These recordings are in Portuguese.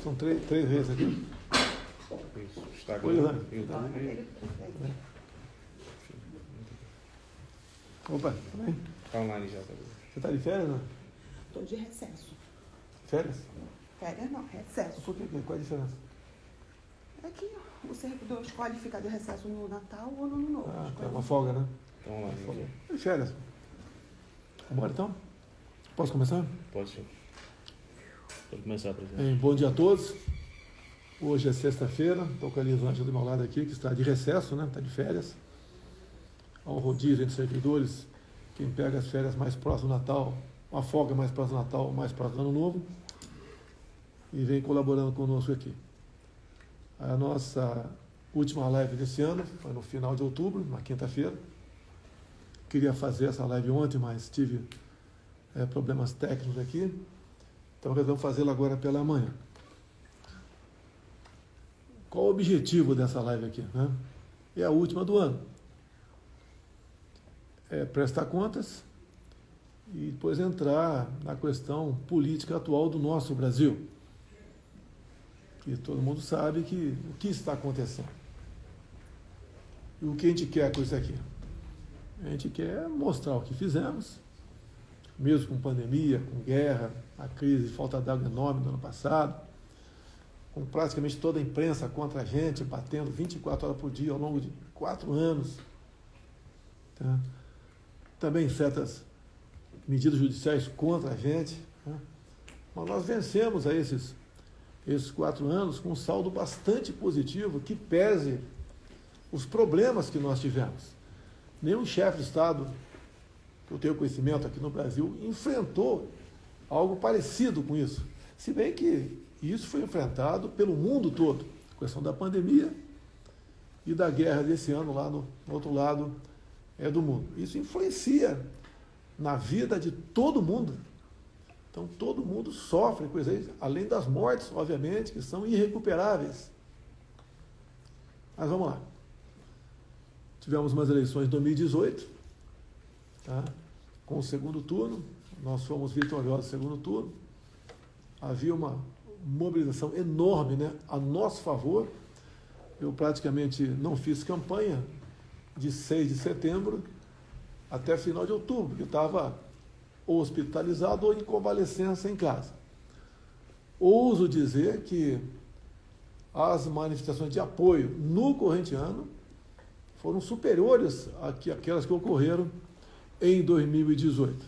São três reis aqui. Isso, Instagram, Pois é. YouTube. Opa, tudo bem? Tá online já, tá? Você está de férias, não? Estou de recesso. Férias? Férias não, recesso. Por quê? Qual a diferença? É que o servidor escolhe ficar de recesso no Natal ou no Ano Novo. Ah, tá, Escolhe. uma folga, né? Tá online aqui. De férias. Vamos então? Posso começar? Pode sim. Pode começar, presidente. Bom dia a todos. Hoje é sexta-feira, estou com a Elisângela do meu lado aqui, que está de recesso, né? Está de férias. Há um rodízio entre servidores, quem pega as férias mais próximo do Natal, uma folga mais próximo do Natal, mais próximo do Ano Novo, e vem colaborando conosco aqui. A nossa última live desse ano foi no final de outubro, na quinta-feira. Queria fazer essa live ontem, mas tive problemas técnicos aqui, então resolvemos fazê-la agora pela manhã. Qual o objetivo dessa live aqui, né? É a última do ano. É prestar contas e depois entrar na questão política atual do nosso Brasil. E todo mundo sabe que o que está acontecendo. E o que a gente quer com isso aqui? A gente quer mostrar o que fizemos, mesmo com pandemia, com guerra, a crise de falta d'água enorme do ano passado, com praticamente toda a imprensa contra a gente, batendo 24 horas por dia ao longo de 4 anos. Tá? Também certas medidas judiciais contra a gente. Né? Mas nós vencemos a esses 4 anos com um saldo bastante positivo, que pese os problemas que nós tivemos. Nenhum chefe de Estado, que eu tenho conhecimento aqui no Brasil, enfrentou algo parecido com isso. Se bem que isso foi enfrentado pelo mundo todo, a questão da pandemia e da guerra desse ano lá no outro lado do mundo. Isso influencia na vida de todo mundo. Então todo mundo sofre com isso aí, além das mortes, obviamente, que são irrecuperáveis. Mas vamos lá. Tivemos umas eleições em 2018, tá? Com o segundo turno, nós fomos vitoriosos no segundo turno. Havia uma mobilização enorme, né, a nosso favor. Eu praticamente não fiz campanha de 6 de setembro até final de outubro, porque estava hospitalizado ou em convalescença em casa. Ouso dizer que as manifestações de apoio no corrente ano foram superiores àquelas que ocorreram em 2018.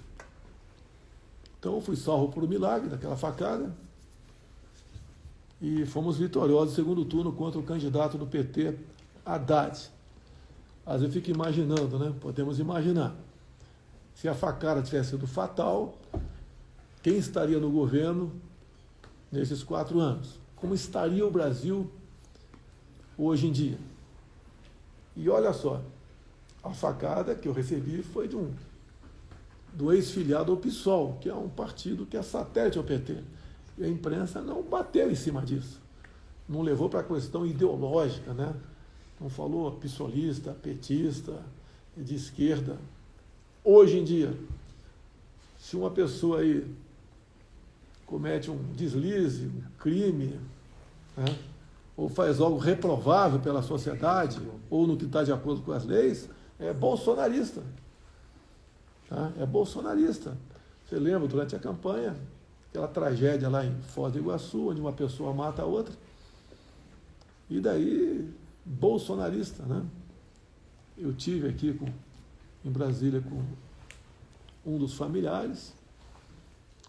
Então, eu fui salvo por um milagre daquela facada e fomos vitoriosos no segundo turno contra o candidato do PT, Haddad. Às vezes eu fico imaginando, né? Podemos imaginar. Se a facada tivesse sido fatal, quem estaria no governo nesses 4 anos? Como estaria o Brasil hoje em dia? E olha só, a facada que eu recebi foi do ex-filiado ao PSOL, que é um partido que é satélite ao PT. E a imprensa não bateu em cima disso. Não levou para a questão ideológica, né? Não falou pissolista, petista, de esquerda. Hoje em dia, se uma pessoa aí comete um deslize, um crime, né, ou faz algo reprovável pela sociedade, ou no que está de acordo com as leis, é bolsonarista. Tá? É bolsonarista. Você lembra, durante a campanha, aquela tragédia lá em Foz do Iguaçu, onde uma pessoa mata a outra, e daí, bolsonarista, né? Eu tive aqui em Brasília com um dos familiares,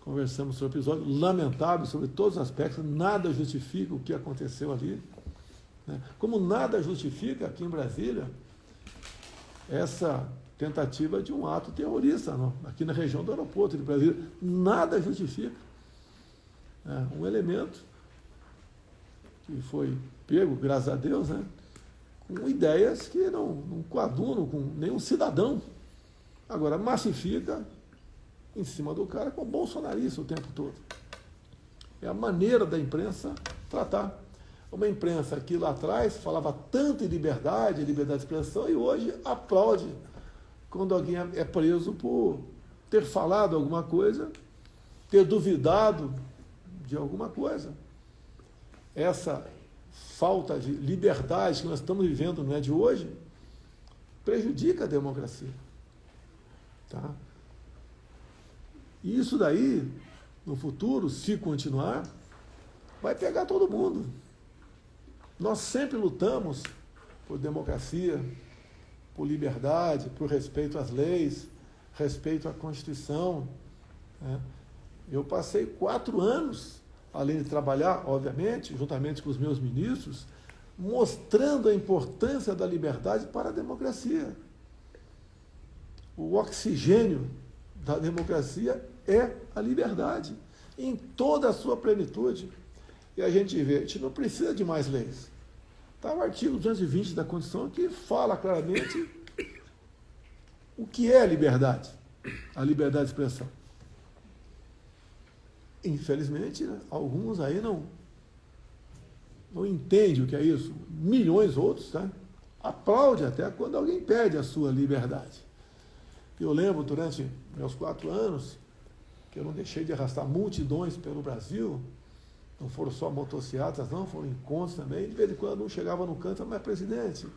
conversamos sobre o episódio, lamentável sobre todos os aspectos, nada justifica o que aconteceu ali, né? Como nada justifica aqui em Brasília essa tentativa de um ato terrorista, não? Aqui na região do aeroporto de Brasília, nada justifica. Um elemento que foi pego, graças a Deus, né, com ideias que não coadunam com nenhum cidadão. Agora, massifica em cima do cara com bolsonarista o tempo todo. É a maneira da imprensa tratar. Uma imprensa que lá atrás falava tanto em liberdade de expressão, e hoje aplaude quando alguém é preso por ter falado alguma coisa, ter duvidado de alguma coisa. essa falta de liberdade que nós estamos vivendo, não é de hoje, prejudica a democracia. Tá? E isso daí, no futuro, se continuar, vai pegar todo mundo. Nós sempre lutamos por democracia, por liberdade, por respeito às leis, respeito à Constituição. Né? Eu passei 4 anos, além de trabalhar, obviamente, juntamente com os meus ministros, mostrando a importância da liberdade para a democracia. O oxigênio da democracia é a liberdade, em toda a sua plenitude. E a gente vê, a gente não precisa de mais leis. Está o artigo 220 da Constituição que fala claramente o que é a liberdade de expressão. Infelizmente, né, alguns aí não entendem o que é isso. Milhões outros, tá? Aplaudem até quando alguém perde a sua liberdade. Eu lembro, durante meus 4 anos, que eu não deixei de arrastar multidões pelo Brasil. Não foram só motocicletas, não, foram encontros também. De vez em quando um chegava no canto, mas presidente,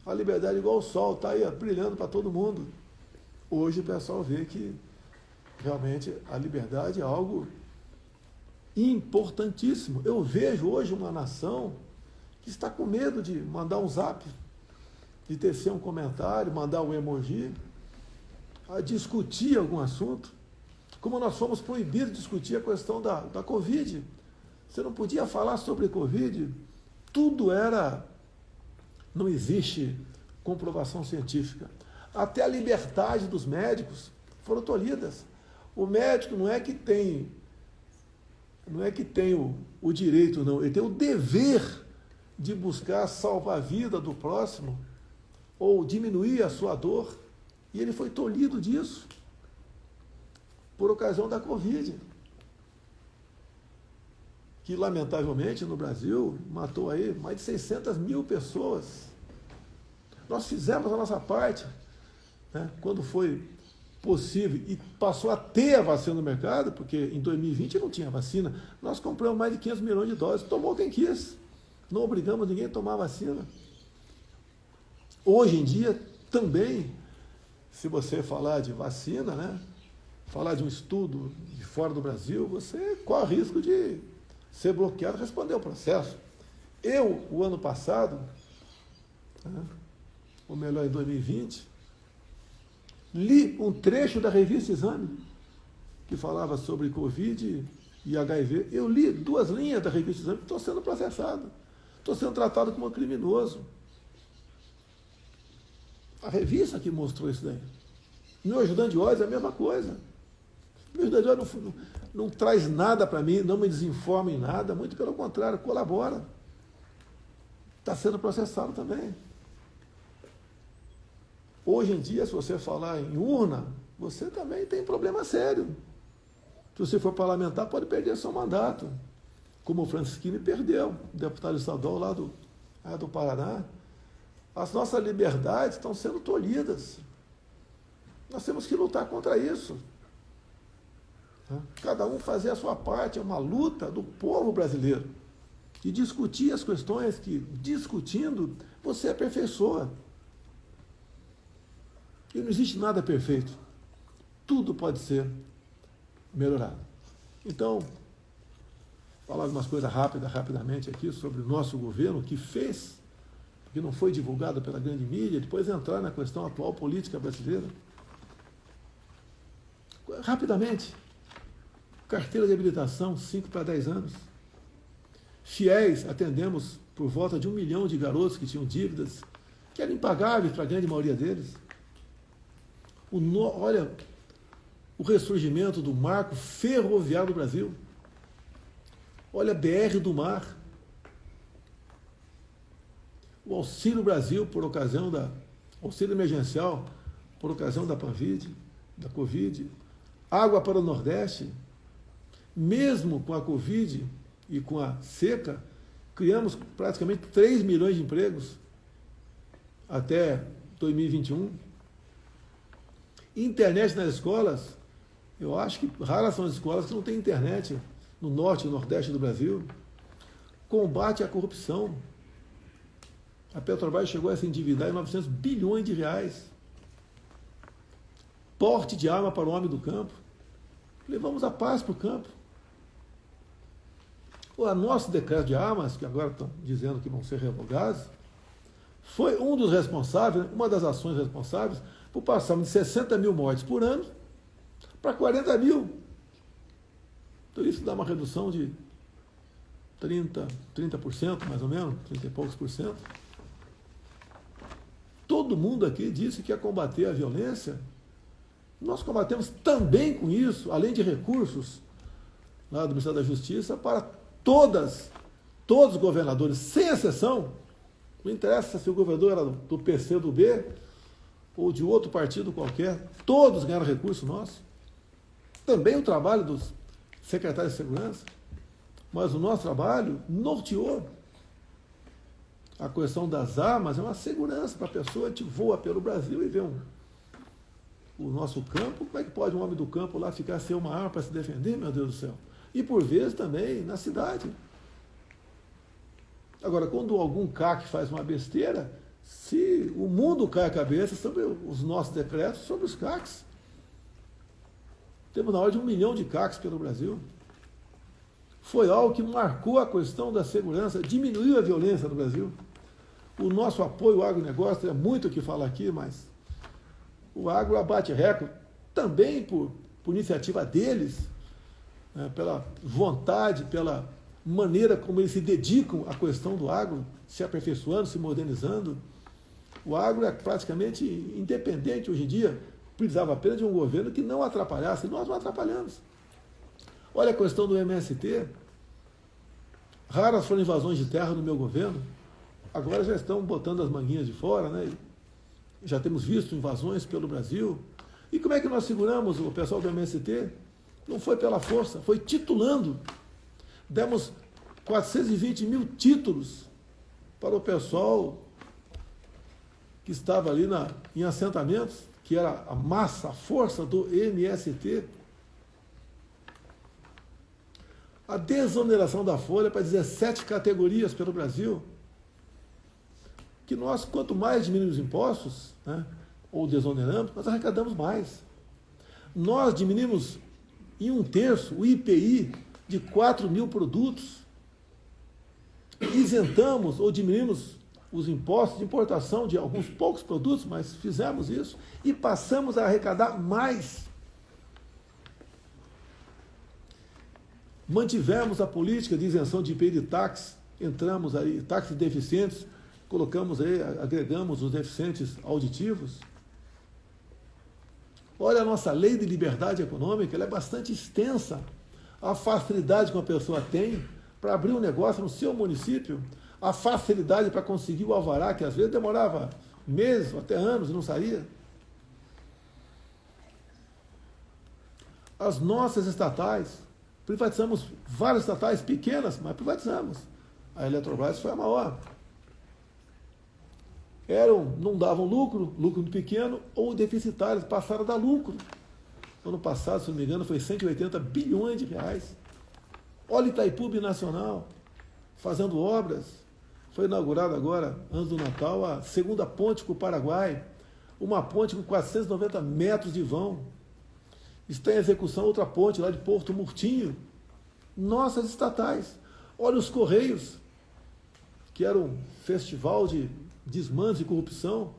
a liberdade é igual o sol, está aí brilhando para todo mundo. Hoje o pessoal vê que realmente a liberdade é algo importantíssimo. Eu vejo hoje uma nação que está com medo de mandar um zap, de tecer um comentário, mandar um emoji, a discutir algum assunto. Como nós fomos proibidos de discutir a questão da Covid. Você não podia falar sobre Covid, tudo era... Não existe comprovação científica. Até a liberdade dos médicos foram tolhidas. O médico não é que tem o direito, não. Ele tem o dever de buscar salvar a vida do próximo ou diminuir a sua dor. E ele foi tolhido disso por ocasião da Covid, que lamentavelmente no Brasil matou aí mais de 600 mil pessoas. Nós fizemos a nossa parte, né, quando foi possível e passou a ter a vacina no mercado, porque em 2020 não tinha vacina, nós compramos mais de 500 milhões de doses, tomou quem quis, não obrigamos ninguém a tomar a vacina. Hoje em dia também, se você falar de vacina, né, falar de um estudo de fora do Brasil, você corre risco de ser bloqueado e responder o processo. Eu, o ano passado, né, ou melhor, em 2020, li um trecho da revista Exame, que falava sobre Covid e HIV. Eu li 2 linhas da revista Exame, estou sendo processado, estou sendo tratado como um criminoso. A revista que mostrou isso daí. Meu ajudante de ordens é a mesma coisa. Meu ajudante de ordens não traz nada para mim, não me desinforma em nada, muito pelo contrário, colabora. Está sendo processado também. Hoje em dia, se você falar em urna, você também tem problema sério. Se você for parlamentar, pode perder seu mandato. Como o Francisquini perdeu, deputado estadual lá do Paraná. As nossas liberdades estão sendo tolhidas. Nós temos que lutar contra isso. Cada um fazer a sua parte, é uma luta do povo brasileiro. E discutir as questões que, discutindo, você aperfeiçoa. E não existe nada perfeito. Tudo pode ser melhorado. Então, falar umas coisas rapidamente aqui sobre o nosso governo, o que fez, que não foi divulgado pela grande mídia, depois entrar na questão atual política brasileira. Rapidamente. Carteira de habilitação, 5 para 10 anos. Fiéis, atendemos por volta de 1 milhão de garotos que tinham dívidas, que eram impagáveis para a grande maioria deles. Olha, o ressurgimento do marco ferroviário do Brasil. Olha a BR do Mar. O Auxílio Brasil, por ocasião auxílio emergencial, por ocasião da Covid. Água para o Nordeste. Mesmo com a Covid e com a seca, criamos praticamente 3 milhões de empregos até 2021. Internet nas escolas, eu acho que raras são as escolas que não têm internet no norte e nordeste do Brasil. combate à corrupção. A Petrobras chegou a se endividar em 900 bilhões de reais. Porte de arma para o homem do campo. Levamos a paz para o campo. O nosso decreto de armas, que agora estão dizendo que vão ser revogados, foi um dos responsáveis, uma das ações responsáveis, por passarmos de 60 mil mortes por ano para 40 mil. Então isso dá uma redução de 30% mais ou menos, 30 e poucos por cento. Todo mundo aqui disse que ia combater a violência. Nós combatemos também com isso, além de recursos lá do Ministério da Justiça, para todos os governadores, sem exceção. Não interessa se o governador era do PC, do B, ou de outro partido qualquer, todos ganharam recurso nosso. Também o trabalho dos secretários de segurança, mas o nosso trabalho norteou. A questão das armas é uma segurança para a pessoa. A gente voa pelo Brasil e vê o nosso campo. Como é que pode um homem do campo lá ficar sem uma arma para se defender, meu Deus do céu? E por vezes também na cidade. Agora, quando algum CAC faz uma besteira, se o mundo cai a cabeça sobre os nossos decretos, sobre os CACs. Temos na hora de 1 milhão de CACs pelo Brasil. Foi algo que marcou a questão da segurança, diminuiu a violência no Brasil. O nosso apoio ao agronegócio, é muito o que falar aqui, mas o agro abate recorde, também por iniciativa deles, né, pela vontade, pela maneira como eles se dedicam à questão do agro, se aperfeiçoando, se modernizando. O agro é praticamente independente hoje em dia, precisava apenas de um governo que não atrapalhasse, e nós não atrapalhamos. Olha a questão do MST, raras foram invasões de terra no meu governo, agora já estão botando as manguinhas de fora, né? Já temos visto invasões pelo Brasil. E como é que nós seguramos o pessoal do MST? Não foi pela força, foi titulando. Demos 420 mil títulos para o pessoal que estava ali em assentamentos, que era a massa, a força do MST. A desoneração da folha para 17 categorias pelo Brasil. Que nós, quanto mais diminuímos os impostos, né, ou desoneramos, nós arrecadamos mais. Nós diminuímos em 1/3 o IPI de 4 mil produtos. Isentamos ou diminuímos os impostos de importação de alguns poucos produtos, mas fizemos isso e passamos a arrecadar mais. Mantivemos a política de isenção de IPI de táxi, entramos aí, táxis deficientes, colocamos aí, agregamos os deficientes auditivos. Olha a nossa lei de liberdade econômica, ela é bastante extensa. A facilidade que uma pessoa tem para abrir um negócio no seu município, a facilidade para conseguir o alvará, que às vezes demorava meses, até anos e não saía. As nossas estatais, privatizamos várias estatais pequenas, mas privatizamos. A Eletrobras foi a maior. Não davam lucro muito pequeno, ou deficitários, passaram a dar lucro. Ano passado, se não me engano, foi 180 bilhões de reais. Olha Itaipu Binacional, fazendo obras. Foi inaugurada agora, antes do Natal, a segunda ponte com o Paraguai. Uma ponte com 490 metros de vão. Está em execução outra ponte lá de Porto Murtinho. Nossas estatais. Olha os Correios, que era um festival de desmandos e corrupção,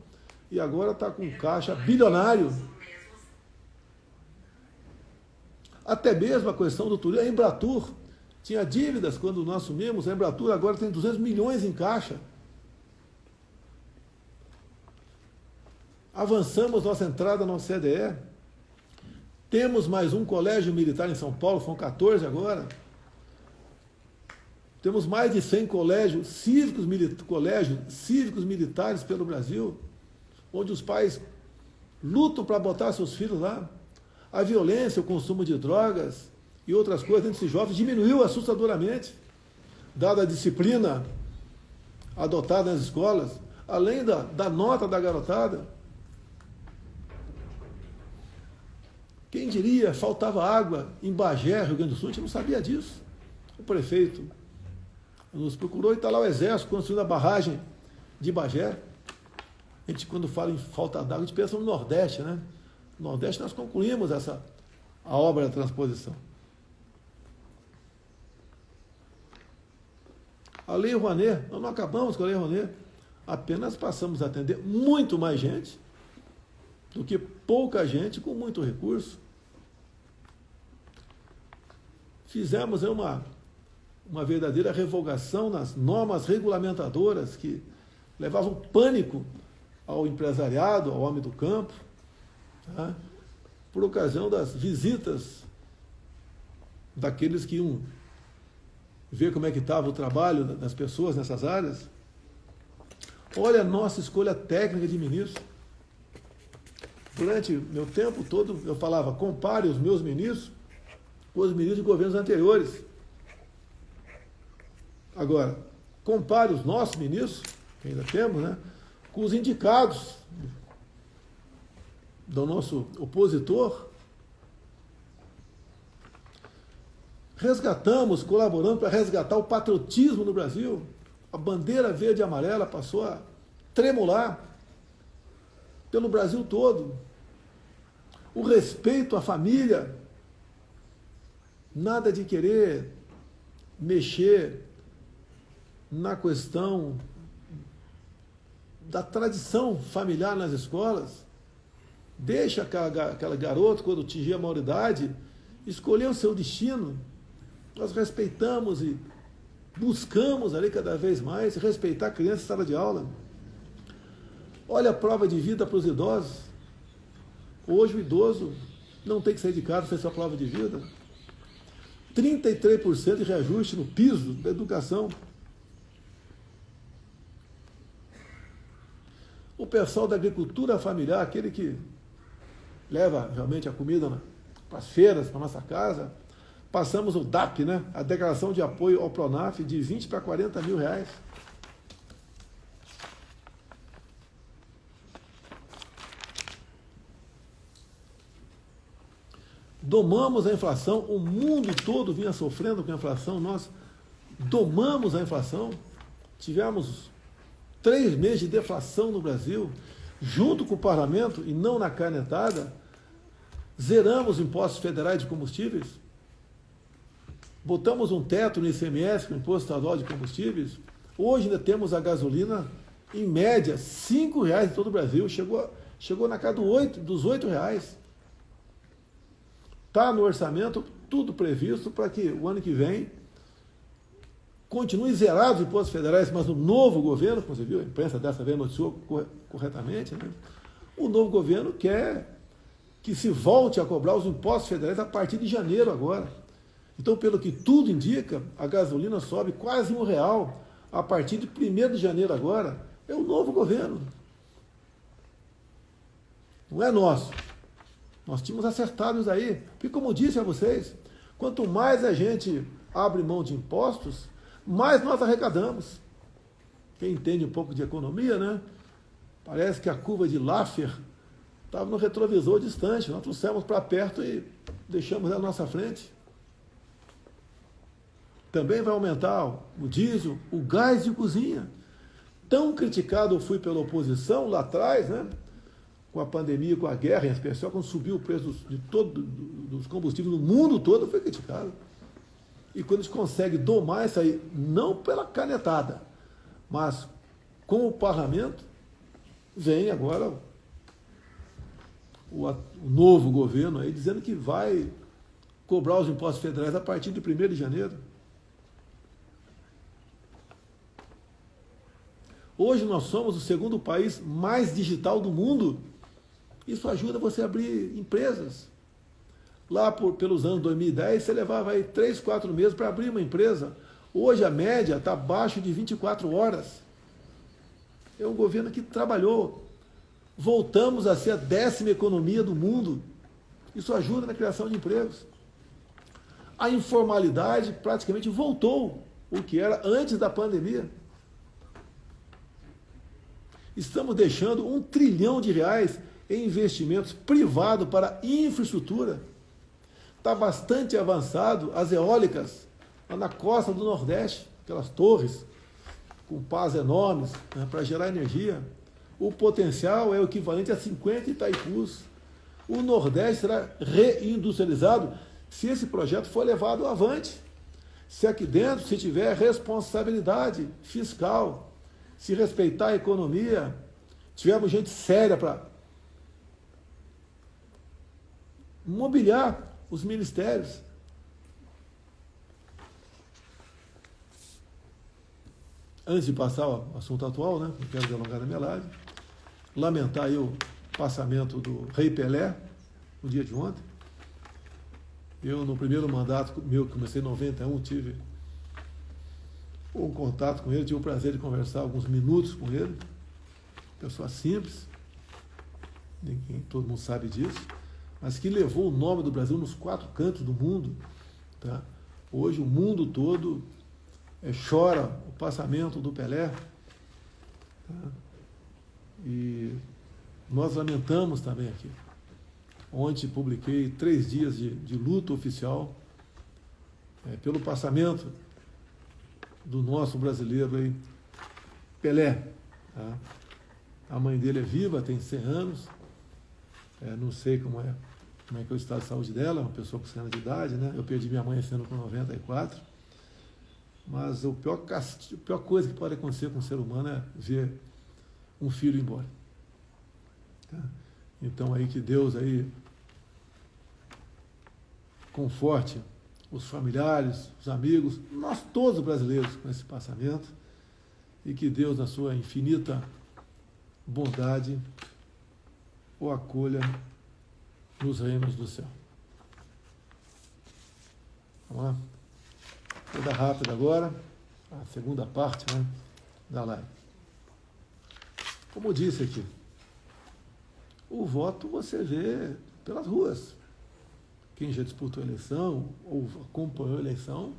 e agora está com caixa bilionário. Até mesmo a questão do turismo. A Embratur tinha dívidas quando nós assumimos, a Embratur agora tem 200 milhões em caixa. Avançamos nossa entrada na OCDE. Temos mais um colégio militar em São Paulo, são 14 agora. Temos mais de 100 colégios cívicos militares pelo Brasil, onde os pais lutam para botar seus filhos lá. A violência, o consumo de drogas e outras coisas entre esses jovens diminuiu assustadoramente, dada a disciplina adotada nas escolas, além da nota da garotada. Quem diria, faltava água em Bagé, Rio Grande do Sul, a gente não sabia disso. O prefeito nos procurou e está lá o Exército construindo a barragem de Bagé. A gente, quando fala em falta d'água, a gente pensa no Nordeste, né? No Nordeste nós concluímos a obra da transposição. A Lei Rouanet, nós não acabamos com a Lei Rouanet, apenas passamos a atender muito mais gente do que pouca gente com muito recurso. Fizemos uma verdadeira revogação nas normas regulamentadoras que levavam pânico ao empresariado, ao homem do campo, tá? Por ocasião das visitas daqueles que iam ver como é que estava o trabalho das pessoas nessas áreas. Olha a nossa escolha técnica de ministro. Durante meu tempo todo eu falava, compare os meus ministros com os ministros de governos anteriores. Agora, compare os nossos ministros, que ainda temos, né, com os indicados do nosso opositor. Resgatamos, colaboramos para resgatar o patriotismo no Brasil. A bandeira verde e amarela passou a tremular pelo Brasil todo. O respeito à família. Nada de querer mexer na questão da tradição familiar nas escolas. Deixa aquela garota, quando atingir a maioridade, escolher o seu destino. Nós respeitamos e buscamos ali cada vez mais respeitar a criança em sala de aula. Olha a prova de vida para os idosos. Hoje o idoso não tem que sair de casa para fazer sua prova de vida. 33% de reajuste no piso da educação. O pessoal da agricultura familiar, aquele que leva realmente a comida para as feiras, para a nossa casa, passamos o DAP, né? A declaração de apoio ao Pronaf, de 20 para 40 mil reais. Domamos a inflação, o mundo todo vinha sofrendo com a inflação, nós domamos a inflação, tivemos 3 meses de deflação no Brasil, junto com o parlamento, e não na canetada, zeramos impostos federais de combustíveis, botamos um teto no ICMS, com o Imposto Estadual de Combustíveis. Hoje ainda temos a gasolina, em média, R$ 5,00 em todo o Brasil, chegou na casa dos R$ 8,00. Está no orçamento tudo previsto para que o ano que vem continue zerado os impostos federais, mas o novo governo, como você viu, a imprensa dessa vez noticiou corretamente, né? O novo governo quer que se volte a cobrar os impostos federais a partir de janeiro agora. Então, pelo que tudo indica, a gasolina sobe quase R$ 1,00 a partir de 1º de janeiro agora. É o novo governo. Não é nosso. Nós tínhamos acertado isso aí. Porque, como disse a vocês, quanto mais a gente abre mão de impostos, mais nós arrecadamos. Quem entende um pouco de economia, né? Parece que a curva de Laffer estava no retrovisor distante. Nós trouxemos para perto e deixamos ela na nossa frente. Também vai aumentar o diesel, o gás de cozinha. Tão criticado eu fui pela oposição lá atrás, né? Com a pandemia, com a guerra, em especial, quando subiu o preço dos combustíveis no mundo todo, foi criticado. E quando a gente consegue domar isso aí, não pela canetada, mas com o parlamento, vem agora o novo governo aí dizendo que vai cobrar os impostos federais a partir de 1º de janeiro. Hoje nós somos o 2º país mais digital do mundo. Isso ajuda você a abrir empresas. Lá pelos anos 2010, você levava aí 3, 4 meses para abrir uma empresa. Hoje a média está abaixo de 24 horas. É um governo que trabalhou. Voltamos a ser a 10ª economia do mundo. Isso ajuda na criação de empregos. A informalidade praticamente voltou o que era antes da pandemia. Estamos deixando R$ 1 trilhão em investimentos privados para infraestrutura. Está bastante avançado as eólicas lá na costa do Nordeste. aquelas torres com pás enormes, né, para gerar energia. O potencial é o equivalente a 50 Itaipus. O Nordeste será reindustrializado se esse projeto for levado avante. Se aqui dentro se tiver responsabilidade fiscal, se respeitar a economia, tivermos gente séria para mobiliar os ministérios. Antes de passar ao assunto atual, né, não quero delongar na minha live, lamentar aí o passamento do Rei Pelé, no dia de ontem. Eu, no primeiro mandato meu, que comecei em 91, tive um contato com ele, tive o prazer de conversar alguns minutos com ele. Pessoa simples, ninguém, todo mundo sabe disso, mas que levou o nome do Brasil nos 4 cantos do mundo. Tá? Hoje o mundo todo chora o passamento do Pelé. Tá? E nós lamentamos também aqui. Ontem publiquei 3 dias de luto oficial pelo passamento do nosso brasileiro aí, Pelé. Tá? A mãe dele é viva, tem 100 anos. Não sei como é que é o estado de saúde dela, é uma pessoa com 100 anos de idade, né? Eu perdi minha mãe esse ano com 94. Mas a pior coisa que pode acontecer com o ser humano é ver um filho ir embora. Tá? Então aí que Deus aí conforte os familiares, os amigos, nós todos brasileiros com esse passamento, e que Deus, na sua infinita bondade, o acolha nos reinos do céu. Vamos lá? Vou dar rápido agora, a segunda parte, né, da live. Como eu disse aqui, o voto você vê pelas ruas. Quem já disputou a eleição ou acompanhou a eleição,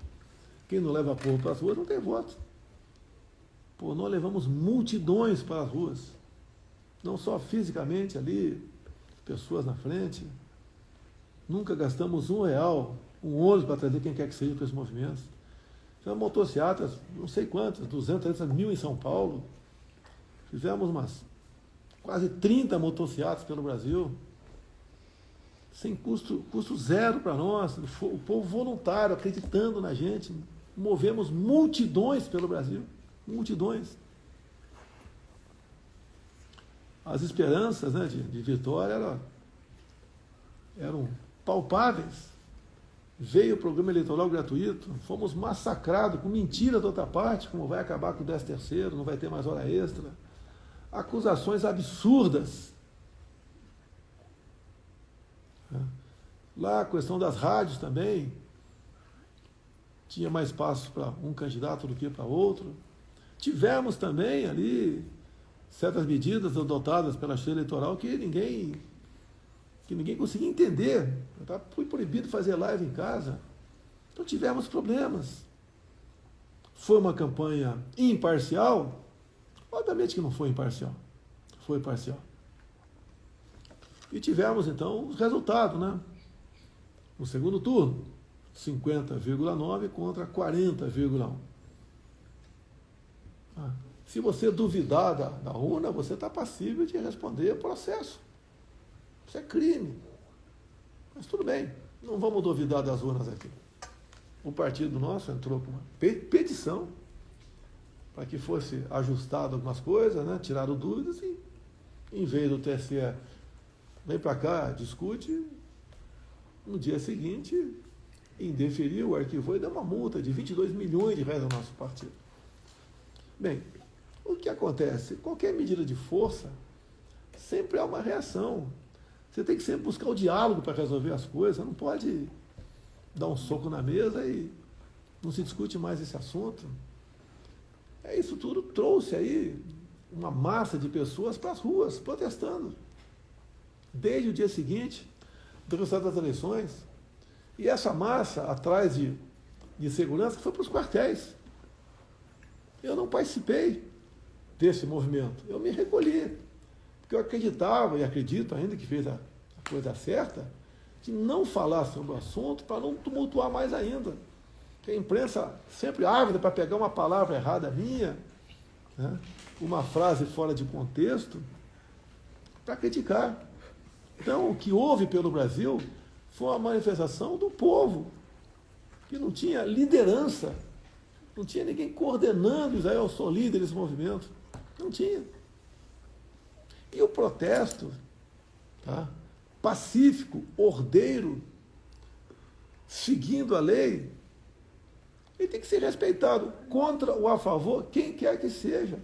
quem não leva povo para as ruas não tem voto. Pô, nós levamos multidões para as ruas, não só fisicamente ali, pessoas na frente. Nunca gastamos R$1, um ônibus para trazer quem quer que seja para esses movimentos. Fizemos motocicletas, não sei quantas, 200, 300 mil em São Paulo. Fizemos umas quase 30 motocicletas pelo Brasil, sem custo zero para nós, o povo voluntário, acreditando na gente. Movemos multidões pelo Brasil, multidões. As esperanças, né, de vitória eram palpáveis. Veio o programa eleitoral gratuito, fomos massacrados com mentira da outra parte, como vai acabar com o 13º, não vai ter mais hora extra. Acusações absurdas. Lá a questão das rádios também, tinha mais espaço para um candidato do que para outro. Tivemos também ali certas medidas adotadas pela justiça eleitoral que ninguém conseguia entender. Foi proibido fazer live em casa. Então tivemos problemas. Foi uma campanha imparcial? Obviamente que não foi imparcial. Foi parcial. E tivemos, então, os resultados, né? No segundo turno, 50,9 contra 40,1. Se você duvidar da urna, você está passível de responder processo. Isso é crime. Mas tudo bem, não vamos duvidar das urnas aqui. O partido nosso entrou com uma petição para que fosse ajustado algumas coisas, né? Tiraram dúvidas e, em vez do TSE vem para cá, discute, no dia seguinte indeferiu, arquivou e deu uma multa de 22 milhões de reais ao nosso partido. Bem, o que acontece? Qualquer medida de força sempre há uma reação. Você tem que sempre buscar o diálogo para resolver as coisas. Você não pode dar um soco na mesa e não se discute mais esse assunto. Isso tudo trouxe aí uma massa de pessoas para as ruas, protestando. Desde o dia seguinte do resultado das eleições. E essa massa, atrás de segurança, foi para os quartéis. Eu não participei desse movimento. Eu me recolhi. Porque eu acreditava, e acredito ainda que fez a coisa certa, de não falar sobre o assunto para não tumultuar mais ainda. que a imprensa sempre ávida para pegar uma palavra errada minha, né, uma frase fora de contexto, para criticar. Então, o que houve pelo Brasil foi uma manifestação do povo, que não tinha liderança, não tinha ninguém coordenando, Israel, eu sou líder desse movimento. Não tinha. E o protesto, tá, pacífico, ordeiro, seguindo a lei, ele tem que ser respeitado, contra ou a favor, quem quer que seja.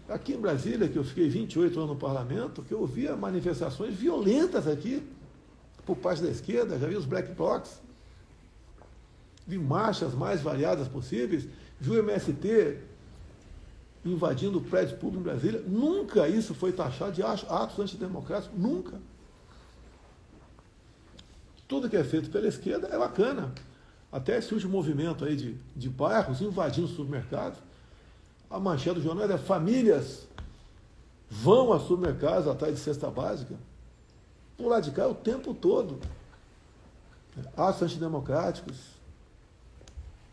Aqui em Brasília, que eu fiquei 28 anos no parlamento, que eu via manifestações violentas aqui, por parte da esquerda, já vi os black blocs, vi marchas mais variadas possíveis, vi o MST invadindo prédios públicos em Brasília. Nunca isso foi taxado de atos antidemocráticos, nunca. Tudo que é feito pela esquerda é bacana. Até esse último movimento aí de bairros invadindo supermercados, a manchete do jornal é: famílias vão a supermercados atrás de cesta básica. Por lá de cá o tempo todo. Atos antidemocráticos.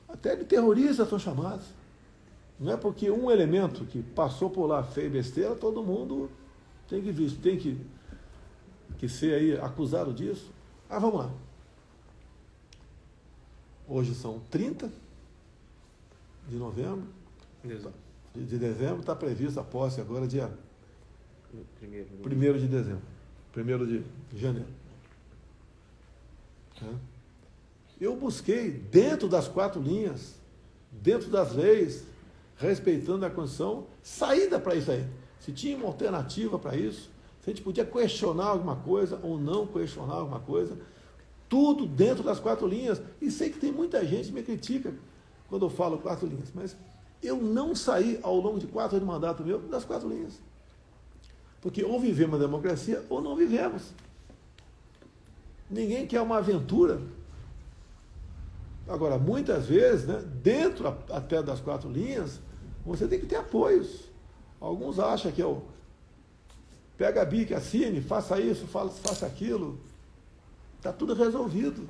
Até de terroristas são chamados. Não é porque um elemento que passou por lá fez besteira, todo mundo tem que ser aí acusado disso. Ah, vamos lá. Hoje são 30 de novembro. Exato. De dezembro, está prevista a posse agora dia 1º de dezembro. 1º de janeiro. Eu busquei, dentro das 4 linhas, dentro das leis, respeitando a Constituição, saída para isso aí. Se tinha uma alternativa para isso, se a gente podia questionar alguma coisa ou não questionar alguma coisa, tudo dentro das 4 linhas. E sei que tem muita gente que me critica quando eu falo 4 linhas, mas eu não saí ao longo de 4 anos de mandato meu das 4 linhas. Porque ou vivemos a democracia ou não vivemos. Ninguém quer uma aventura. Agora, muitas vezes, né, dentro até das 4 linhas, você tem que ter apoios. Alguns acham que pega a bica, assine, faça isso, faça aquilo. Está tudo resolvido.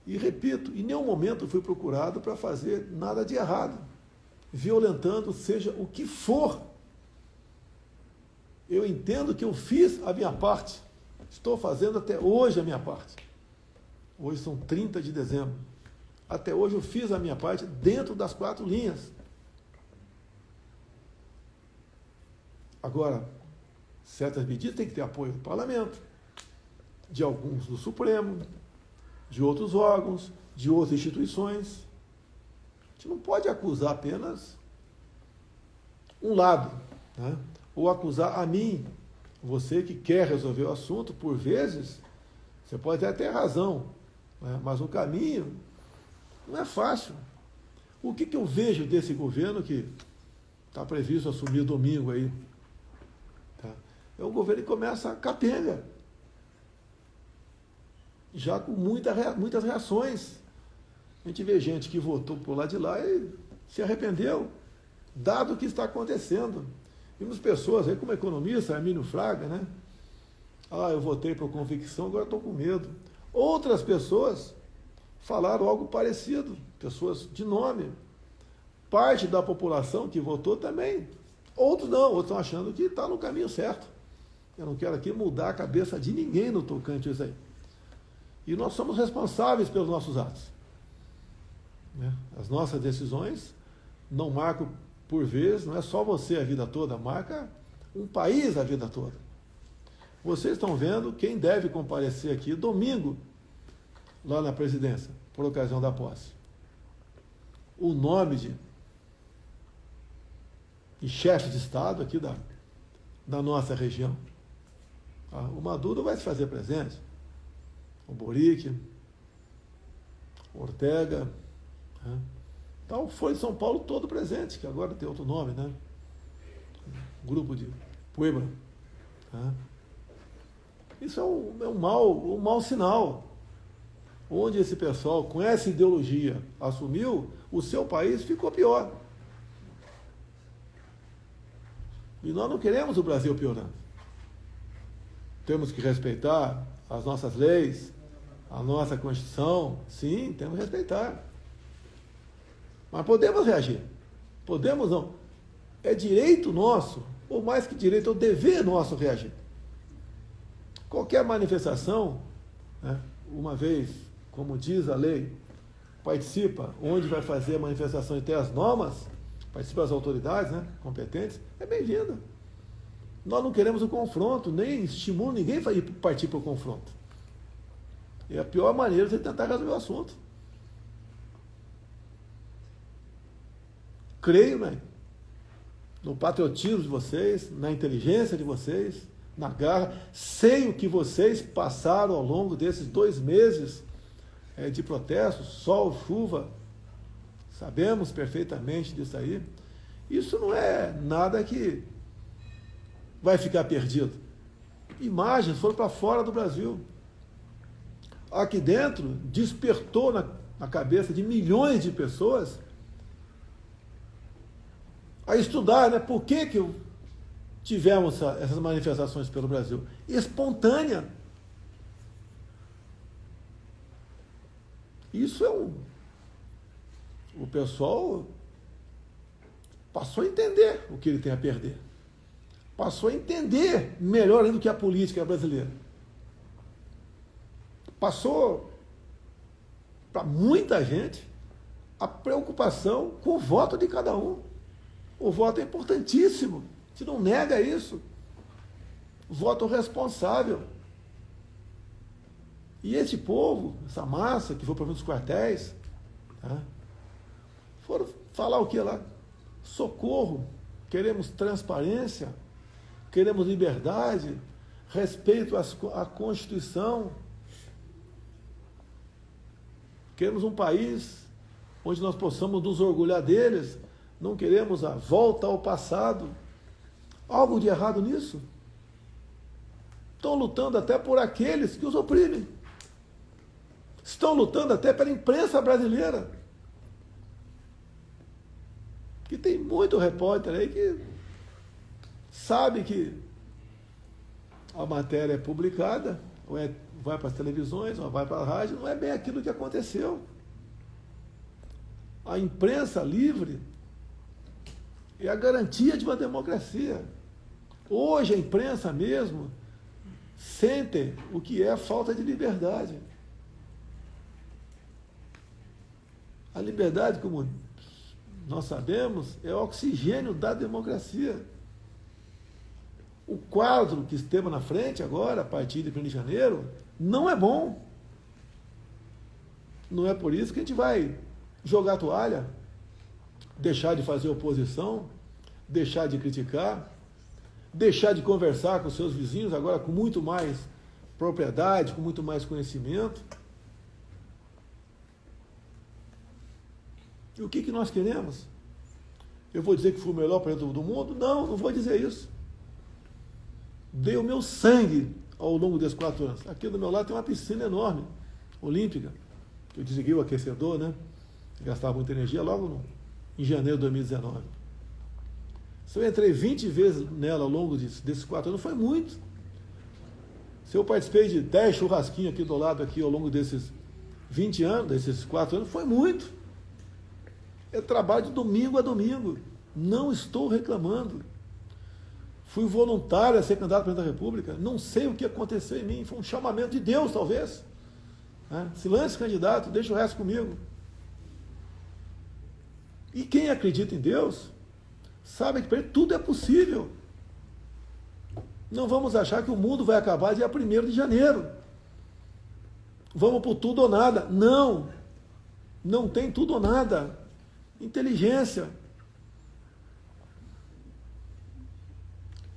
E repito, em nenhum momento fui procurado para fazer nada de errado, violentando seja o que for. Eu entendo que eu fiz a minha parte, estou fazendo até hoje a minha parte. Hoje são 30 de dezembro. Até hoje eu fiz a minha parte dentro das 4 linhas. Agora, certas medidas têm que ter apoio do parlamento, de alguns do Supremo, de outros órgãos, de outras instituições. A gente não pode acusar apenas um lado, né? Ou acusar a mim, você que quer resolver o assunto. Por vezes, você pode até ter razão, né? Mas o caminho não é fácil. O que eu vejo desse governo que está previsto assumir domingo aí? Tá? É um governo que começa capenga, já com muitas reações. A gente vê gente que votou por lá de lá e se arrependeu, dado o que está acontecendo. Vimos pessoas aí como economista, Hermínio Fraga, né? Ah, eu votei por convicção, agora estou com medo. Outras pessoas falaram algo parecido, pessoas de nome. Parte da população que votou também. Outros não, outros estão achando que está no caminho certo. Eu não quero aqui mudar a cabeça de ninguém no tocante a isso aí. E nós somos responsáveis pelos nossos atos. Né? As nossas decisões não marcam, por vezes, não é só você a vida toda, marca um país a vida toda. Vocês estão vendo quem deve comparecer aqui domingo, lá na presidência, por ocasião da posse. O nome de chefe de Estado aqui da nossa região. O Maduro vai se fazer presente. O Boric, o Ortega, né? Então, foi de São Paulo todo presente, que agora tem outro nome, né? Grupo de Puebla. Né? Isso é um mau sinal. Onde esse pessoal, com essa ideologia, assumiu, o seu país ficou pior. E nós não queremos o Brasil piorando. Temos que respeitar as nossas leis, a nossa Constituição, sim, temos que respeitar. Mas podemos reagir. Podemos não. É direito nosso, ou mais que direito, é o dever nosso reagir. Qualquer manifestação, né, uma vez, como diz a lei, participa onde vai fazer a manifestação e tem as normas, participa as autoridades, né, competentes, é bem-vinda. Nós não queremos o confronto, nem estimulo ninguém a partir para o confronto. É a pior maneira de tentar resolver o assunto. Creio, né, no patriotismo de vocês, na inteligência de vocês, na garra. Sei o que vocês passaram ao longo desses 2 meses de protesto, sol, chuva. Sabemos perfeitamente disso aí. Isso não é nada que vai ficar perdido. Imagens foram para fora do Brasil. Aqui dentro, despertou na cabeça de milhões de pessoas a estudar, né? Por que tivemos essas manifestações pelo Brasil? Espontânea. Isso é o pessoal passou a entender o que ele tem a perder. Passou a entender melhor ainda do que a política brasileira. Passou para muita gente a preocupação com o voto de cada um. O voto é importantíssimo. A gente não nega isso. O voto responsável. E esse povo, essa massa que foi para os quartéis, tá, foram falar o que lá? Socorro, queremos transparência, queremos liberdade, respeito à Constituição. Queremos um país onde nós possamos nos orgulhar deles. Não queremos a volta ao passado. Algo de errado nisso? Estão lutando até por aqueles que os oprimem. Estão lutando até pela imprensa brasileira. Que tem muito repórter aí que sabe que a matéria é publicada, ou vai para as televisões, ou vai para a rádio, não é bem aquilo que aconteceu. A imprensa livre é a garantia de uma democracia. Hoje a imprensa mesmo sente o que é a falta de liberdade. A liberdade, como nós sabemos, é o oxigênio da democracia. O quadro que esteve na frente agora, a partir de 1º de janeiro, não é bom. Não é por isso que a gente vai jogar a toalha, deixar de fazer oposição, deixar de criticar, deixar de conversar com seus vizinhos, agora com muito mais propriedade, com muito mais conhecimento. E o que nós queremos? Eu vou dizer que fui o melhor presidente do mundo? Não, não vou dizer isso. Dei o meu sangue ao longo desses 4 anos. Aqui do meu lado tem uma piscina enorme, olímpica, que eu desliguei o aquecedor, né? Gastava muita energia logo em janeiro de 2019. Se eu entrei 20 vezes nela ao longo desses 4 anos, foi muito. Se eu participei de 10 churrasquinhos aqui do lado, aqui ao longo desses 20 anos, desses 4 anos, foi muito. É trabalho de domingo a domingo. Não estou reclamando. Fui voluntário a ser candidato a presidente da República. Não sei o que aconteceu em mim. Foi um chamamento de Deus, talvez. Se lance candidato, deixa o resto comigo. E quem acredita em Deus, sabe que para ele tudo é possível. Não vamos achar que o mundo vai acabar dia 1º de janeiro. Vamos por tudo ou nada. Não. Não tem tudo ou nada. Inteligência.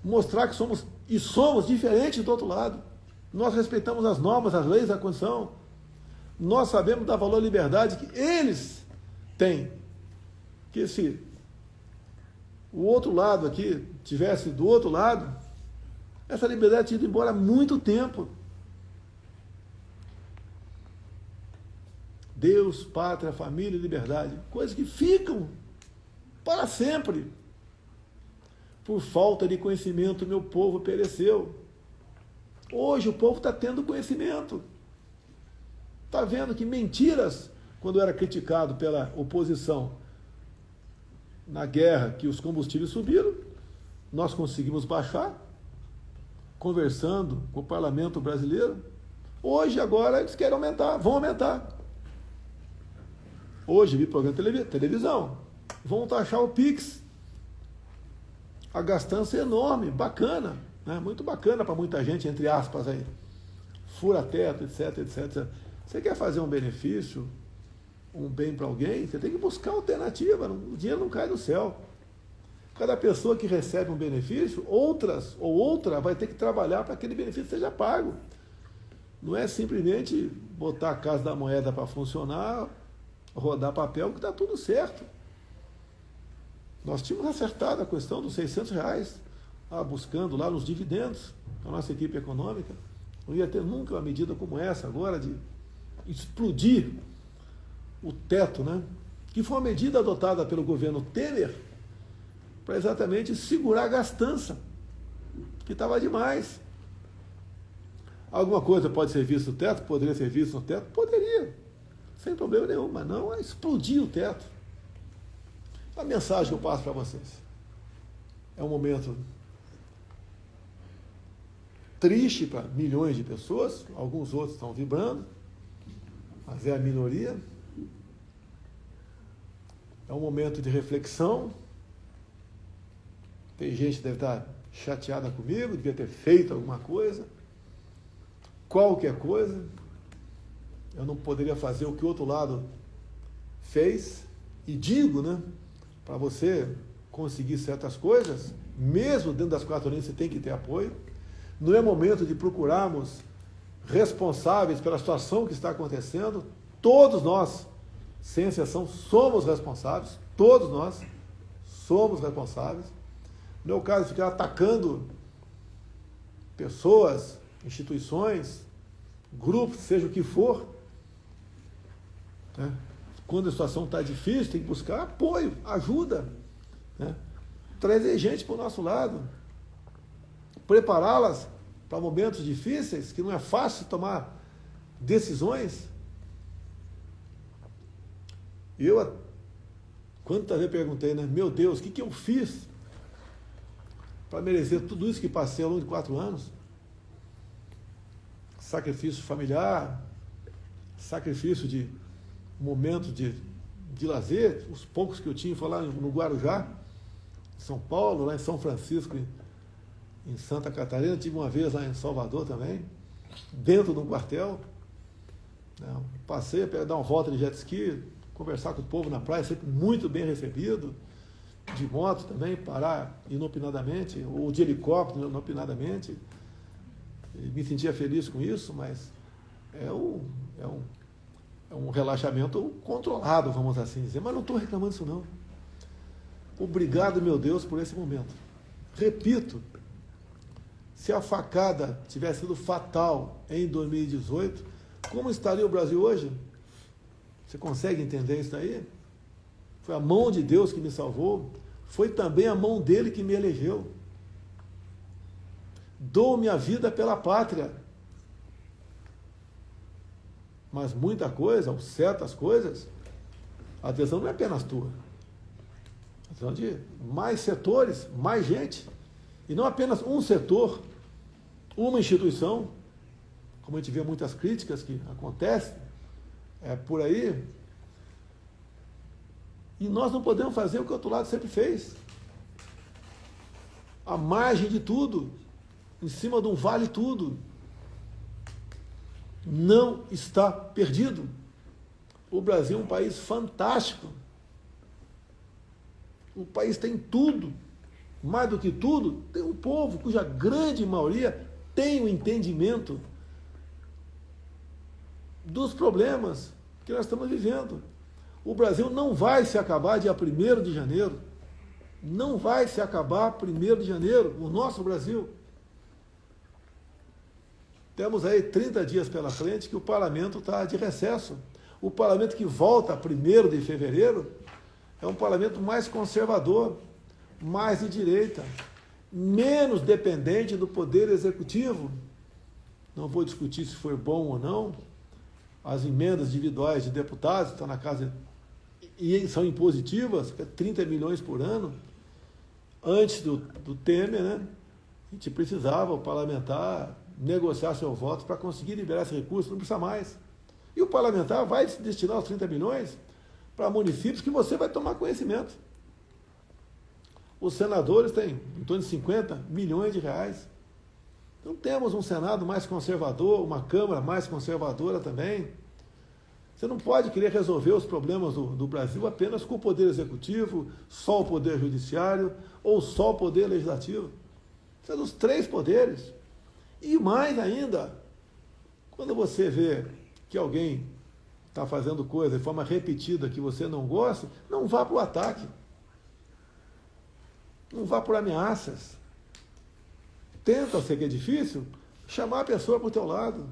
Mostrar que somos diferentes do outro lado. Nós respeitamos as normas, as leis da Constituição. Nós sabemos dar valor à liberdade que eles têm. Que se o outro lado aqui tivesse do outro lado, essa liberdade tinha ido embora há muito tempo. Deus, pátria, família e liberdade. Coisas que ficam para sempre. Por falta de conhecimento, meu povo pereceu. Hoje o povo está tendo conhecimento. Está vendo que mentiras, quando era criticado pela oposição na guerra, que os combustíveis subiram, nós conseguimos baixar, conversando com o parlamento brasileiro. Hoje, agora, eles querem aumentar, vão aumentar. Hoje vi programa de televisão, vão taxar o Pix. A gastança é enorme, bacana, né? Muito bacana para muita gente, entre aspas, aí. Fura-teto, etc, etc. Você quer fazer um benefício, um bem para alguém, você tem que buscar alternativa, o dinheiro não cai do céu. Cada pessoa que recebe um benefício, outra vai ter que trabalhar para que aquele benefício seja pago. Não é simplesmente botar a Casa da Moeda para funcionar, rodar papel, que está tudo certo. Nós tínhamos acertado a questão dos R$600, buscando lá nos dividendos, a nossa equipe econômica. Não ia ter nunca uma medida como essa agora, de explodir o teto, né? Que foi uma medida adotada pelo governo Temer para exatamente segurar a gastança, que estava demais. Alguma coisa pode ser vista no teto? Poderia ser vista no teto? Poderia, sem problema nenhum, mas não explodir o teto. A mensagem que eu passo para vocês: é um momento triste para milhões de pessoas, alguns outros estão vibrando, mas é a minoria. É um momento de reflexão. Tem gente que deve estar chateada comigo, devia ter feito alguma coisa, qualquer coisa. Eu não poderia fazer o que o outro lado fez, e digo, né, para você conseguir certas coisas, mesmo dentro das 4 linhas, você tem que ter apoio. Não é momento de procurarmos responsáveis pela situação que está acontecendo. Todos nós, sem exceção, somos responsáveis. Todos nós somos responsáveis. Não é o caso de ficar atacando pessoas, instituições, grupos, seja o que for, né? Quando a situação está difícil, tem que buscar apoio, ajuda, né? Trazer gente para o nosso lado, prepará-las para momentos difíceis, que não é fácil tomar decisões. Eu, quantas vezes perguntei, né? Meu Deus, o que eu fiz para merecer tudo isso que passei ao longo de 4 anos? Sacrifício familiar, sacrifício de momentos de lazer, os poucos que eu tinha, foi lá no Guarujá, em São Paulo, lá em São Francisco, em Santa Catarina, tive uma vez lá em Salvador também, dentro de um quartel. Passei a dar uma volta de jet ski, conversar com o povo na praia, sempre muito bem recebido, de moto também, parar inopinadamente, ou de helicóptero inopinadamente. Me sentia feliz com isso, mas é um relaxamento controlado, vamos assim dizer. Mas não estou reclamando disso, não. Obrigado, meu Deus, por esse momento. Repito, se a facada tivesse sido fatal em 2018, como estaria o Brasil hoje? Você consegue entender isso daí? Foi a mão de Deus que me salvou, foi também a mão dele que me elegeu. Dou minha vida pela pátria. Mas muita coisa, ou certas coisas, a decisão não é apenas tua. A decisão de mais setores, mais gente. E não apenas um setor, uma instituição, como a gente vê muitas críticas que acontecem por aí. E nós não podemos fazer o que o outro lado sempre fez. À margem de tudo, em cima de um vale tudo. Não está perdido. O Brasil é um país fantástico. O país tem tudo. Mais do que tudo, tem um povo cuja grande maioria tem o entendimento dos problemas que nós estamos vivendo. O Brasil não vai se acabar dia 1º de janeiro. Não vai se acabar 1º de janeiro, o nosso Brasil. Temos aí 30 dias pela frente que o parlamento está de recesso. O parlamento que volta 1º de fevereiro é um parlamento mais conservador, mais de direita, menos dependente do poder executivo. Não vou discutir se foi bom ou não, as emendas individuais de deputados, estão na casa, e são impositivas, 30 milhões por ano. Antes do Temer, né, a gente precisava, o parlamentar, negociar seu voto para conseguir liberar esse recurso, não precisa mais. E o parlamentar vai destinar os 30 milhões para municípios que você vai tomar conhecimento. Os senadores têm em torno de 50 milhões de reais. Então temos um Senado mais conservador, uma Câmara mais conservadora também. Você não pode querer resolver os problemas do Brasil apenas com o Poder Executivo, só o Poder Judiciário ou só o Poder Legislativo. Você é dos 3 poderes. E mais ainda, quando você vê que alguém está fazendo coisa de forma repetida que você não gosta, não vá para o ataque. Não vá por ameaças. Tenta, eu sei que é difícil, chamar a pessoa para o teu lado.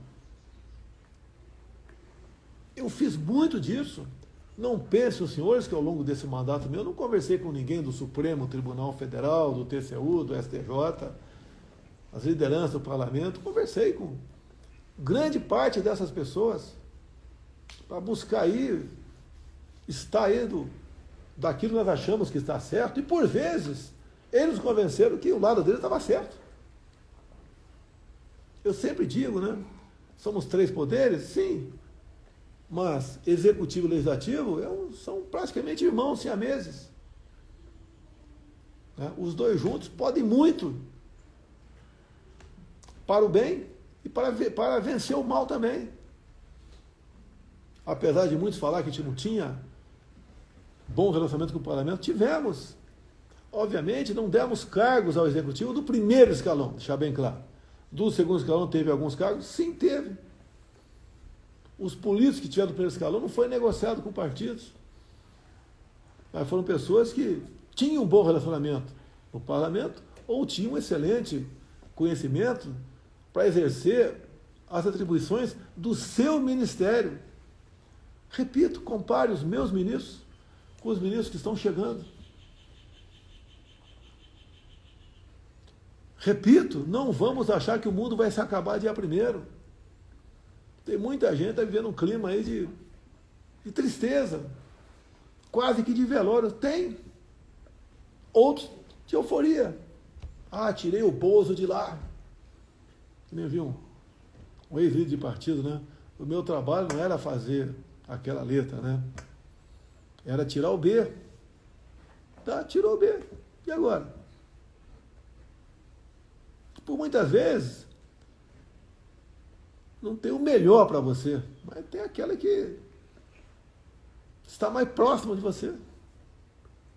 Eu fiz muito disso. Não pensem, os senhores, que ao longo desse mandato meu, eu não conversei com ninguém do Supremo Tribunal Federal, do TCU, do STJ, as lideranças do parlamento. Conversei com grande parte dessas pessoas para buscar aí, estar aí daquilo que nós achamos que está certo, e por vezes eles convenceram que o lado deles estava certo. Eu sempre digo, né? Somos 3 poderes? Sim. Mas executivo e legislativo são praticamente irmãos siameses. Né? Os 2 juntos podem muito para o bem e para vencer o mal também. Apesar de muitos falar que a gente não tinha bom relacionamento com o parlamento, tivemos. Obviamente, não demos cargos ao executivo do primeiro escalão, deixar bem claro. Do segundo escalão teve alguns cargos? Sim, teve. Os políticos que tiveram do primeiro escalão não foi negociado com partidos. Mas foram pessoas que tinham um bom relacionamento no parlamento ou tinham um excelente conhecimento para exercer as atribuições do seu ministério. Repito, compare os meus ministros com os ministros que estão chegando. Repito, não vamos achar que o mundo vai se acabar dia 1º. Tem muita gente que está vivendo um clima aí de tristeza, quase que de velório. Tem. Outros de euforia. Ah, tirei o Bozo de lá. Nem viu um ex-líder de partido, né? O meu trabalho não era fazer aquela letra, né? Era tirar o B. Tá, tirou o B. E agora? Por muitas vezes, não tem o melhor para você, mas tem aquela que está mais próxima de você.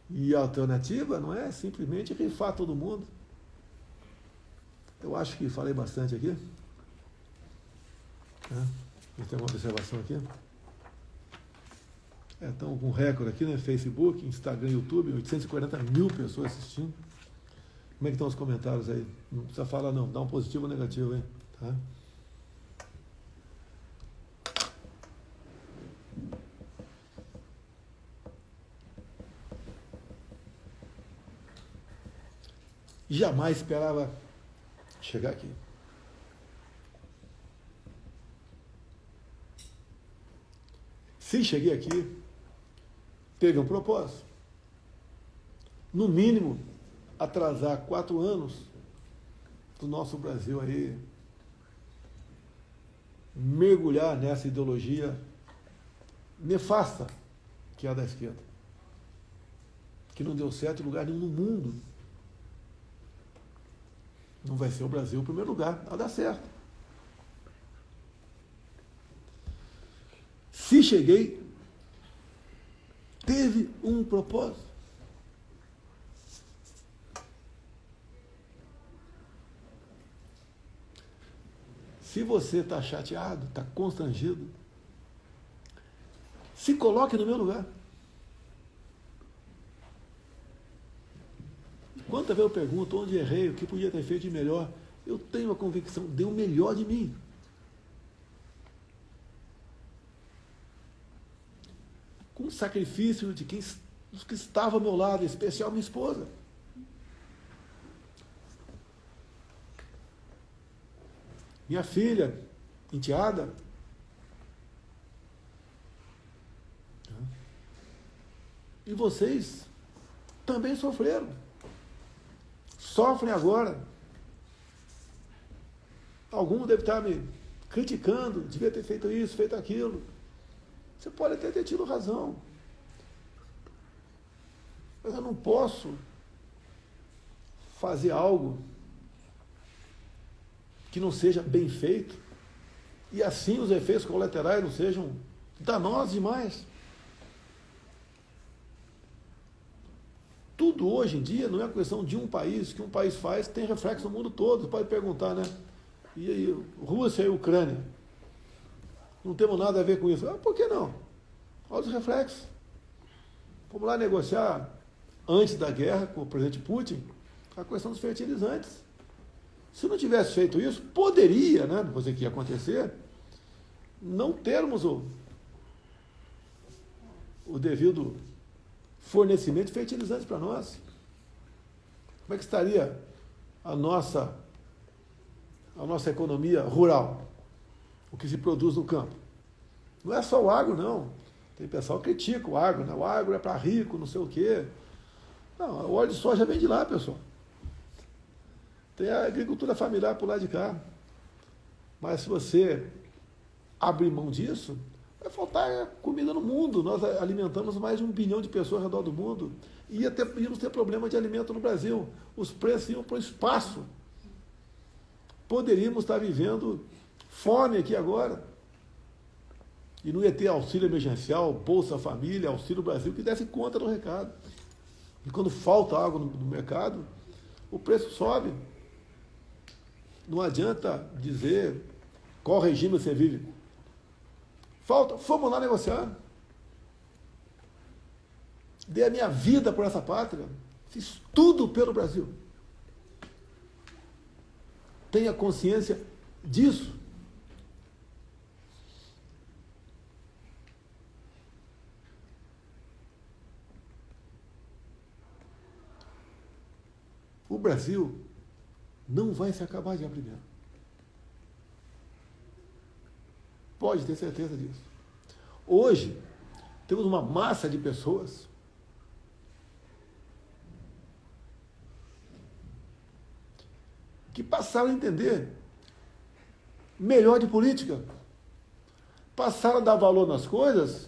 E a alternativa não é simplesmente rifar todo mundo. Eu acho que falei bastante aqui. Tem alguma observação aqui? Estão com recorde aqui, né? Facebook, Instagram, YouTube, 840 mil pessoas assistindo. Como é que estão os comentários aí? Não precisa falar não, dá um positivo ou negativo aí. Tá? Jamais esperava chegar aqui. Se cheguei aqui, teve um propósito. No mínimo, atrasar 4 anos do nosso Brasil aí mergulhar nessa ideologia nefasta que é a da esquerda, que não deu certo em lugar nenhum no mundo. Não vai ser o Brasil o primeiro lugar a dar certo. Se cheguei, teve um propósito. Se você está chateado, está constrangido, se coloque no meu lugar. Quantas vezes eu pergunto onde errei, o que podia ter feito de melhor, eu tenho a convicção, dei o melhor de mim. Com o sacrifício de dos que estavam ao meu lado, em especial minha esposa. Minha filha, enteada, E vocês também sofreram. Sofrem agora. Alguns devem estar me criticando, devia ter feito isso, feito aquilo. Você pode até ter tido razão. Mas eu não posso fazer algo que não seja bem feito e assim os efeitos colaterais não sejam danosos demais. Tudo hoje em dia não é questão de um país, que um país faz, tem reflexo no mundo todo. Você pode perguntar, né? E aí, Rússia e Ucrânia? Não temos nada a ver com isso. Por que não? Olha os reflexos. Vamos lá negociar, antes da guerra, com o presidente Putin, a questão dos fertilizantes. Se não tivesse feito isso, poderia, né, depois que ia acontecer, não termos o devido fornecimento de fertilizantes para nós. Como é que estaria a nossa economia rural? O que se produz no campo? Não é só o agro, não. Tem pessoal que critica o agro, né? O agro é para rico, não sei o quê. Não, o óleo de soja vem de lá, pessoal. Tem a agricultura familiar por lá de cá. Mas se você abrir mão disso, vai faltar comida no mundo. Nós alimentamos mais de 1 bilhão de pessoas ao redor do mundo. Íamos ter problema de alimento no Brasil. Os preços iam para o espaço. Poderíamos estar vivendo fome aqui agora. E não ia ter auxílio emergencial, Bolsa Família, Auxílio Brasil, que desse conta do recado. E quando falta água no mercado, o preço sobe. Não adianta dizer qual regime você vive. Fomos lá negociar. Dei a minha vida por essa pátria. Fiz tudo pelo Brasil. Tenha consciência disso. O Brasil não vai se acabar dia primeiro. Pode ter certeza disso. Hoje, temos uma massa de pessoas que passaram a entender melhor de política. Passaram a dar valor nas coisas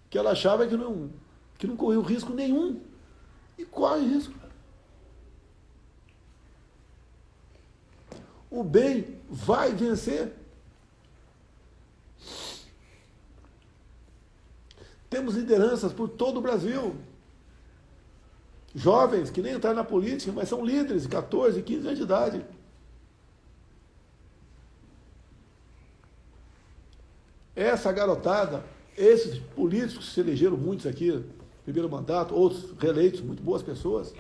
que ela achava que não corriam risco nenhum. E corre risco. O bem vai vencer. Temos lideranças por todo o Brasil. Jovens que nem entraram na política, mas são líderes de 14, 15 anos de idade. Essa garotada, esses políticos que se elegeram, muitos aqui, primeiro mandato, outros reeleitos, muito boas pessoas,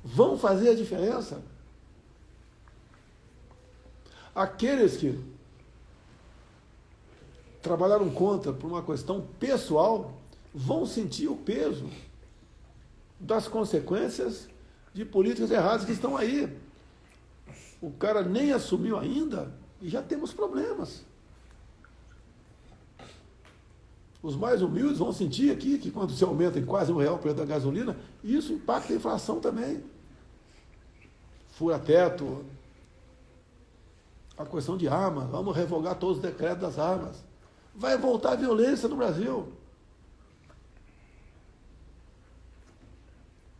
vão fazer a diferença. Aqueles que trabalharam contra por uma questão pessoal vão sentir o peso das consequências de políticas erradas que estão aí. O cara nem assumiu ainda e já temos problemas. Os mais humildes vão sentir aqui que quando se aumenta em quase R$1 o preço da gasolina, isso impacta a inflação também. Fura-teto, a questão de armas, vamos revogar todos os decretos das armas. Vai voltar a violência no Brasil.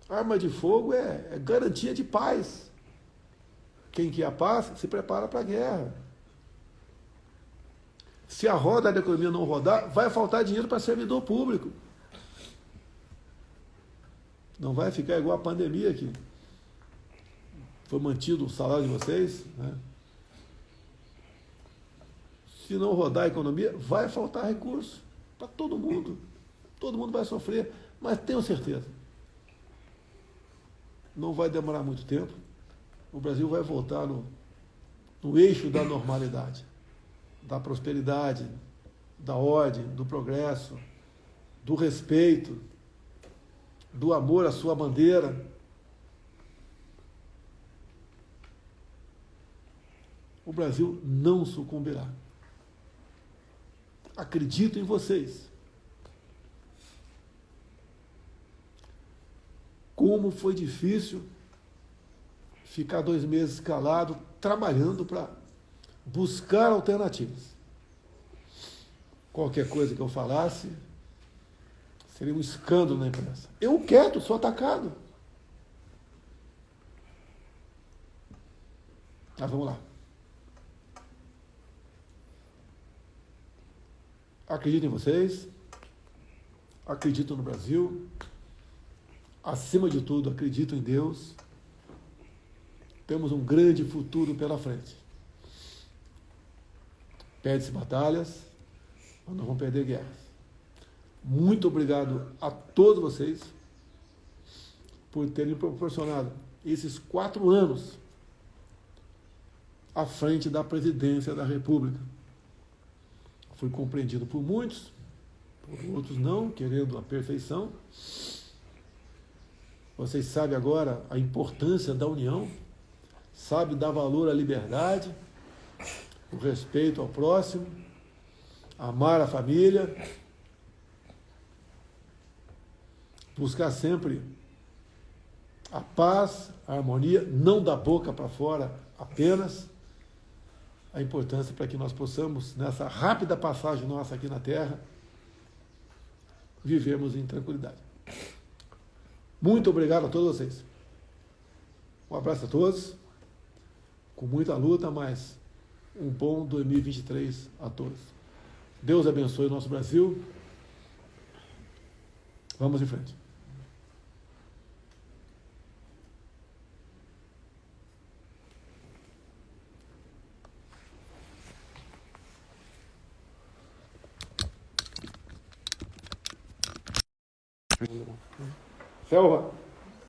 Arma de fogo é garantia de paz. Quem quer a paz se prepara para a guerra. Se a roda da economia não rodar, vai faltar dinheiro para servidor público. Não vai ficar igual a pandemia aqui. Foi mantido o salário de vocês, né? Se não rodar a economia, vai faltar recurso para todo mundo. Todo mundo vai sofrer, mas tenho certeza. Não vai demorar muito tempo. O Brasil vai voltar no eixo da normalidade, da prosperidade, da ordem, do progresso, do respeito, do amor à sua bandeira. O Brasil não sucumbirá. Acredito em vocês. como foi difícil ficar 2 meses calado, trabalhando para buscar alternativas. Qualquer coisa que eu falasse seria um escândalo na imprensa. Eu quieto, sou atacado. Mas vamos lá. Acredito em vocês, acredito no Brasil, acima de tudo, acredito em Deus. Temos um grande futuro pela frente. Perde-se batalhas, mas não vão perder guerras. Muito obrigado a todos vocês por terem proporcionado esses 4 anos à frente da presidência da República. Fui compreendido por muitos, por outros não, querendo a perfeição. Vocês sabem agora a importância da união, sabem dar valor à liberdade, o respeito ao próximo, amar a família, buscar sempre a paz, a harmonia, não da boca para fora apenas, a importância para que nós possamos, nessa rápida passagem nossa aqui na Terra, vivermos em tranquilidade. Muito obrigado a todos vocês. Um abraço a todos, com muita luta, mas um bom 2023 a todos. Deus abençoe o nosso Brasil. Vamos em frente. Selva.